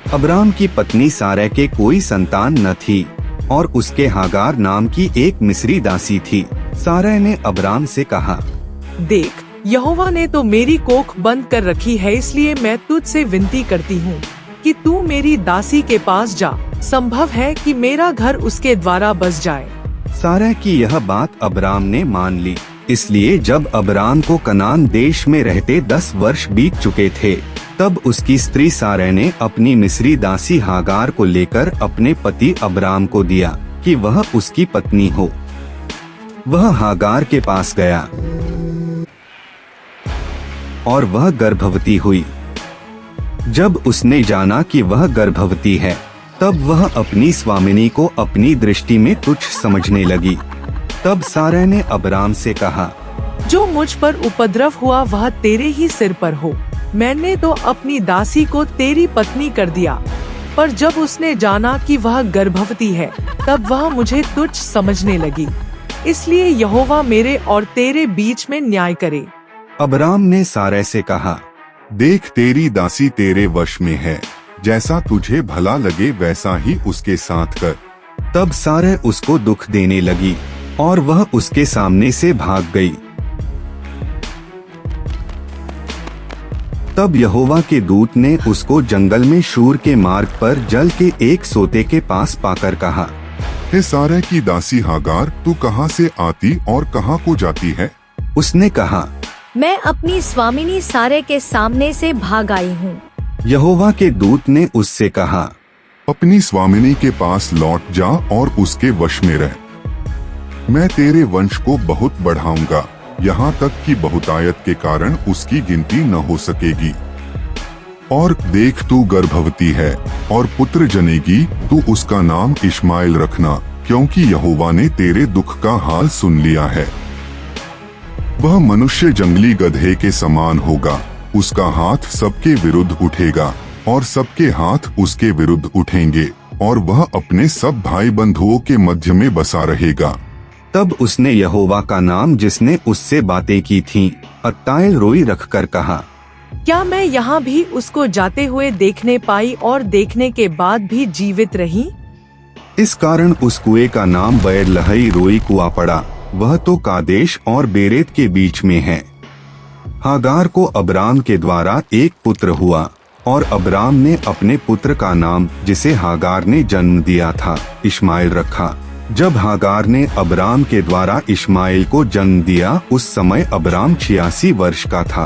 Abram की पत्नी सारै के कोई संतान न थी और उसके हागार नाम की एक मिस्री दासी थी। सारै ने अब्राम से कहा, देख, यहोवा ने तो मेरी कोख बंद कर रखी है, इसलिए मैं तुझसे विनती करती हूँ कि तू मेरी दासी के पास जा। संभव है कि मेरा घर उसके द्वारा बस जाए। सारै की यह बात अब्राम ने मान ली। इसलिए जब अब्राम को कनान देश में रहते 10 वर्ष बीत चुके थे, तब उसकी स्त्री सारै ने अपनी मिस्री दासी हागार को लेकर अपने पति अब्राम को दिया कि वह उसकी पत्नी हो। वह हागार के पास गया और वह गर्भवती हुई। जब उसने जाना कि वह गर्भवती है, तब वह अपनी स्वामिनी को अपनी दृष्टि में तुच्छ समझने लगी। तब सारै ने अब्राम से कहा, जो मुझ पर उपद्रव हुआ वह तेरे ही सिर पर हो। मैंने तो अपनी दासी को तेरी पत्नी कर दिया, पर जब उसने जाना कि वह गर्भवती है, तब वह मुझे तुच्छ समझने लगी। इसलिए यहोवा मेरे और तेरे बीच में न्याय करे। अब्राम ने सारै से कहा, देख, तेरी दासी तेरे वश में है, जैसा तुझे भला लगे वैसा ही उसके साथ कर। तब सारै उसको दुख देने लगी और वह उसके सामने से भाग गई। तब यहोवा के दूत ने उसको जंगल में शूर के मार्ग पर जल के एक सोते के पास पाकर कहा, हे सारै की दासी हागार, तू कहाँ से आती और कहाँ को जाती है? उसने कहा, मैं अपनी स्वामिनी सारै के सामने से भाग आई हूँ। यहोवा के दूत ने उससे कहा, अपनी स्वामिनी के पास लौट जा और उसके वश में रह। मैं तेरे वंश को बहुत बढ़ाऊंगा, यहाँ तक कि बहुतायत के कारण उसकी गिनती न हो सकेगी। और देख, तू गर्भवती है और पुत्र जनेगी, तू उसका नाम इश्माएल रखना, क्योंकि यहोवा ने तेरे दुख का हाल सुन लिया है। वह मनुष्य जंगली गधे के समान होगा, उसका हाथ सबके विरुद्ध उठेगा और सबके हाथ उसके विरुद्ध उठेंगे, और वह अपने सब भाई बंधुओं के मध्य में बसा रहेगा। तब उसने यहोवा का नाम जिसने उससे बातें की थीं, अत्ताएल रोई रखकर कहा, क्या मैं यहाँ भी उसको जाते हुए देखने पाई और देखने के बाद भी जीवित रही? इस कारण उस कुएं का नाम बैर लहई रोई कुआ पड़ा। वह तो कादेश और बेरेत के बीच में है। हागार को अब्राम के द्वारा एक पुत्र हुआ और अब्राम ने अपने पुत्र का नाम, जिसे हागार ने जन्म दिया था, इश्माएल रखा। जब हागार ने अब्राम के द्वारा इश्माएल को जन्म दिया, उस समय अब्राम 86 वर्ष का था।